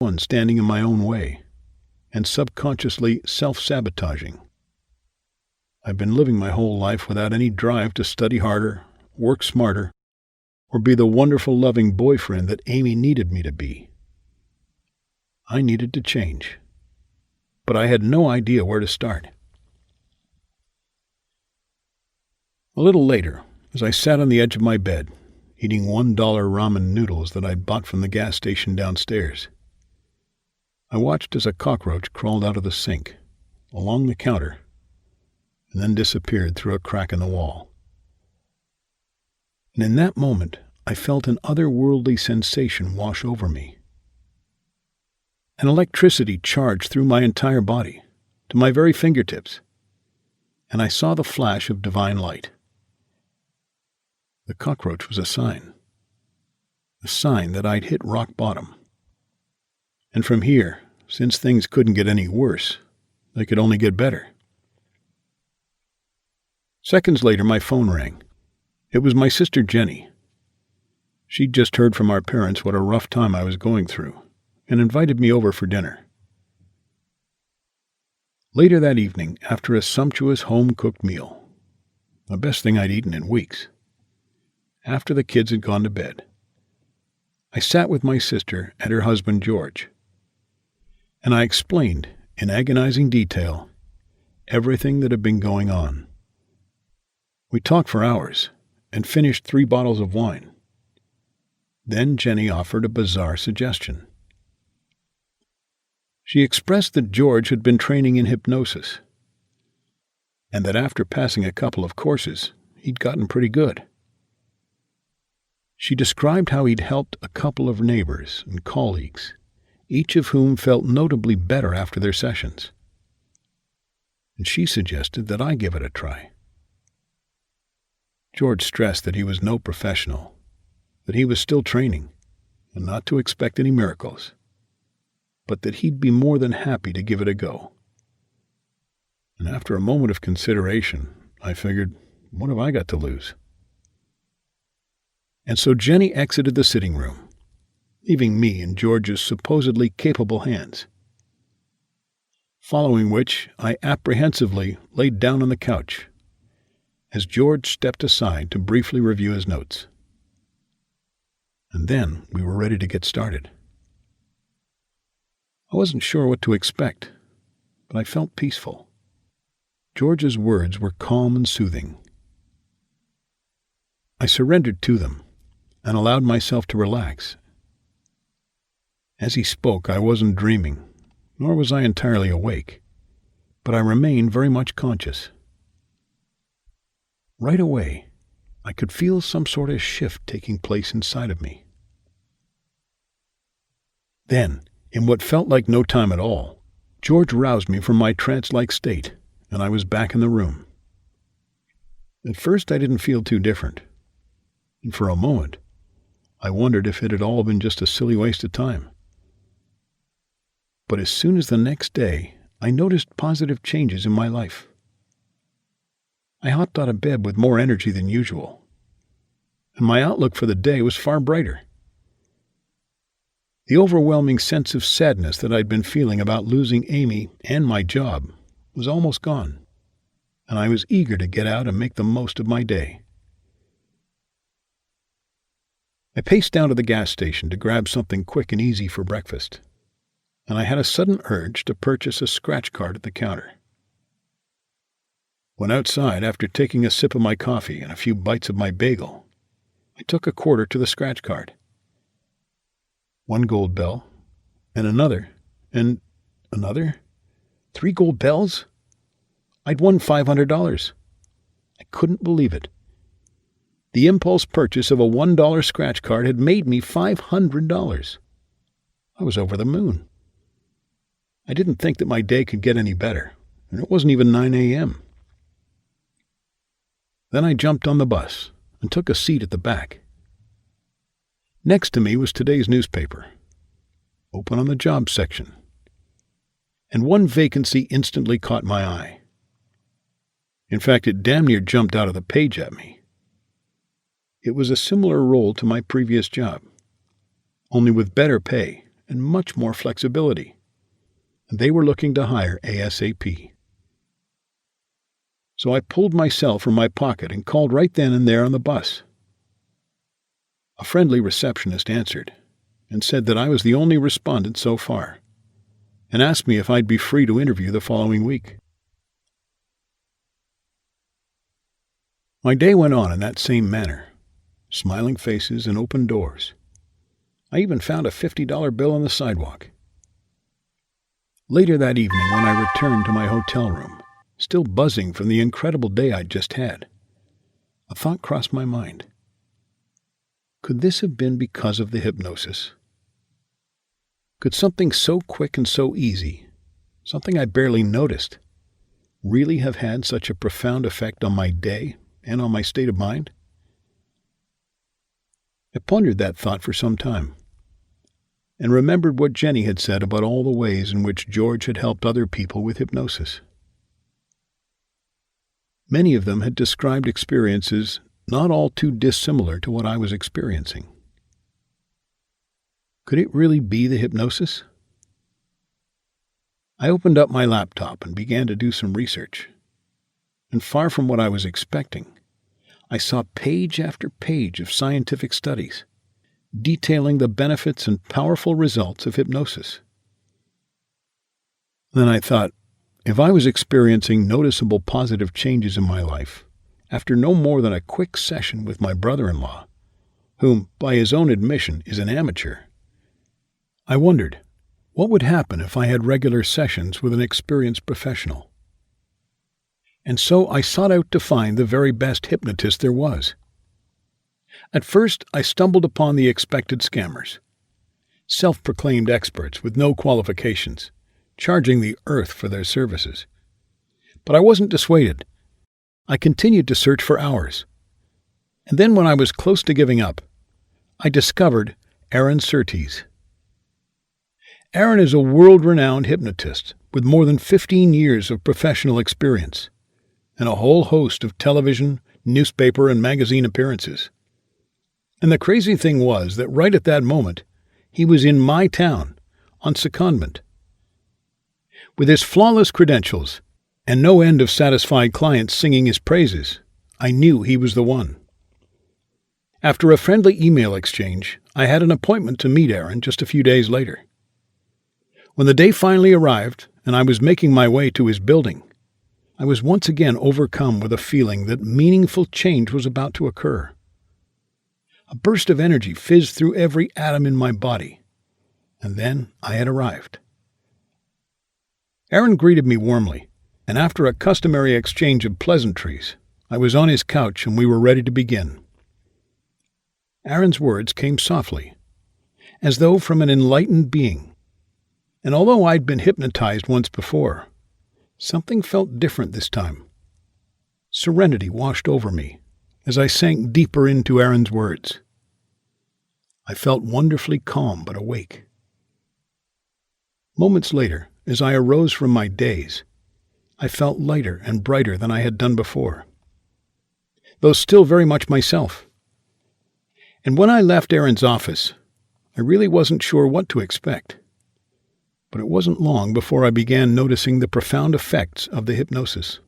one standing in my own way, and subconsciously self-sabotaging. I've been living my whole life without any drive to study harder, work smarter, or be the wonderful, loving boyfriend that Amy needed me to be. I needed to change, but I had no idea where to start. A little later, as I sat on the edge of my bed, eating $1 ramen noodles that I'd bought from the gas station downstairs, I watched as a cockroach crawled out of the sink, along the counter, and then disappeared through a crack in the wall. And in that moment, I felt an otherworldly sensation wash over me. An electricity charged through my entire body, to my very fingertips, and I saw the flash of divine light. The cockroach was a sign that I'd hit rock bottom. And from here, since things couldn't get any worse, they could only get better. Seconds later, my phone rang. It was my sister Jenny. She'd just heard from our parents what a rough time I was going through, and invited me over for dinner. Later that evening, after a sumptuous home-cooked meal, the best thing I'd eaten in weeks, after the kids had gone to bed, I sat with my sister and her husband George, and I explained, in agonizing detail, everything that had been going on. We talked for hours and finished 3 bottles of wine. Then Jenny offered a bizarre suggestion. She expressed that George had been training in hypnosis, and that after passing a couple of courses, he'd gotten pretty good. She described how he'd helped a couple of neighbors and colleagues, each of whom felt notably better after their sessions. And she suggested that I give it a try. George stressed that he was no professional, that he was still training, and not to expect any miracles, but that he'd be more than happy to give it a go. And after a moment of consideration, I figured, what have I got to lose? And so Jenny exited the sitting room, leaving me in George's supposedly capable hands. Following which, I apprehensively laid down on the couch, as George stepped aside to briefly review his notes. And then we were ready to get started. I wasn't sure what to expect, but I felt peaceful. George's words were calm and soothing. I surrendered to them and allowed myself to relax. As he spoke, I wasn't dreaming, nor was I entirely awake, but I remained very much conscious. Right away, I could feel some sort of shift taking place inside of me. Then, in what felt like no time at all, George roused me from my trance-like state, and I was back in the room. At first, I didn't feel too different, and for a moment, I wondered if it had all been just a silly waste of time. But as soon as the next day, I noticed positive changes in my life. I hopped out of bed with more energy than usual, and my outlook for the day was far brighter. The overwhelming sense of sadness that I'd been feeling about losing Amy and my job was almost gone, and I was eager to get out and make the most of my day. I paced down to the gas station to grab something quick and easy for breakfast, and I had a sudden urge to purchase a scratch card at the counter. When outside, after taking a sip of my coffee and a few bites of my bagel, I took a quarter to the scratch card. 1 gold bell, and another, and another. 3 gold bells? I'd won $500. I couldn't believe it. The impulse purchase of a $1 scratch card had made me $500. I was over the moon. I didn't think that my day could get any better, and it wasn't even 9 a.m. Then I jumped on the bus and took a seat at the back. Next to me was today's newspaper, open on the jobs section, and one vacancy instantly caught my eye. In fact, it damn near jumped out of the page at me. It was a similar role to my previous job, only with better pay and much more flexibility, and they were looking to hire ASAP. So I pulled my cell from my pocket and called right then and there on the bus. A friendly receptionist answered and said that I was the only respondent so far, and asked me if I'd be free to interview the following week. My day went on in that same manner, smiling faces and open doors. I even found a $50 bill on the sidewalk. Later that evening, when I returned to my hotel room, still buzzing from the incredible day I'd just had, a thought crossed my mind. Could this have been because of the hypnosis? Could something so quick and so easy, something I barely noticed, really have had such a profound effect on my day and on my state of mind? I pondered that thought for some time, and remembered what Jenny had said about all the ways in which George had helped other people with hypnosis. Many of them had described experiences not all too dissimilar to what I was experiencing. Could it really be the hypnosis? I opened up my laptop and began to do some research. And far from what I was expecting, I saw page after page of scientific studies detailing the benefits and powerful results of hypnosis. Then I thought, if I was experiencing noticeable positive changes in my life after no more than a quick session with my brother-in-law, whom, by his own admission, is an amateur, I wondered, what would happen if I had regular sessions with an experienced professional? And so I sought out to find the very best hypnotist there was. At first, I stumbled upon the expected scammers, self-proclaimed experts with no qualifications, charging the earth for their services. But I wasn't dissuaded. I continued to search for hours. And then when I was close to giving up, I discovered Aaron Surtees. Aaron is a world-renowned hypnotist with more than 15 years of professional experience and a whole host of television, newspaper, and magazine appearances. And the crazy thing was that right at that moment, he was in my town, on secondment. With his flawless credentials and no end of satisfied clients singing his praises, I knew he was the one. After a friendly email exchange, I had an appointment to meet Aaron just a few days later. When the day finally arrived and I was making my way to his building, I was once again overcome with a feeling that meaningful change was about to occur. A burst of energy fizzed through every atom in my body, and then I had arrived. Aaron greeted me warmly, and after a customary exchange of pleasantries, I was on his couch and we were ready to begin. Aaron's words came softly, as though from an enlightened being. And although I'd been hypnotized once before, something felt different this time. Serenity washed over me as I sank deeper into Aaron's words. I felt wonderfully calm but awake. Moments later, as I arose from my daze, I felt lighter and brighter than I had done before, though still very much myself. And when I left Aaron's office, I really wasn't sure what to expect. But it wasn't long before I began noticing the profound effects of the hypnosis.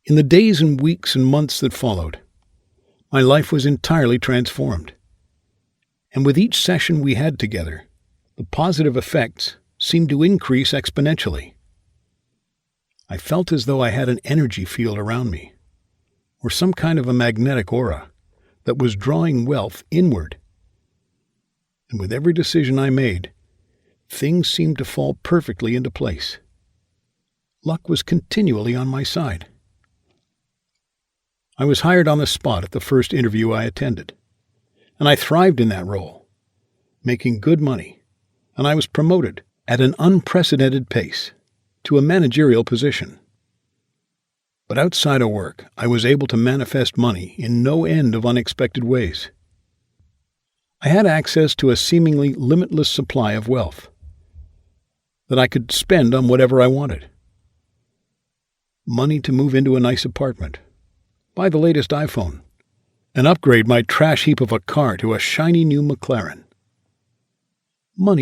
In the days and weeks and months that followed, my life was entirely transformed. And with each session we had together, the positive effects seemed to increase exponentially. I felt as though I had an energy field around me, or some kind of a magnetic aura that was drawing wealth inward. And with every decision I made, things seemed to fall perfectly into place. Luck was continually on my side. I was hired on the spot at the first interview I attended, and I thrived in that role, making good money, and I was promoted at an unprecedented pace to a managerial position. But outside of work, I was able to manifest money in no end of unexpected ways. I had access to a seemingly limitless supply of wealth that I could spend on whatever I wanted. Money to move into a nice apartment, buy the latest iPhone, and upgrade my trash heap of a car to a shiny new McLaren. Money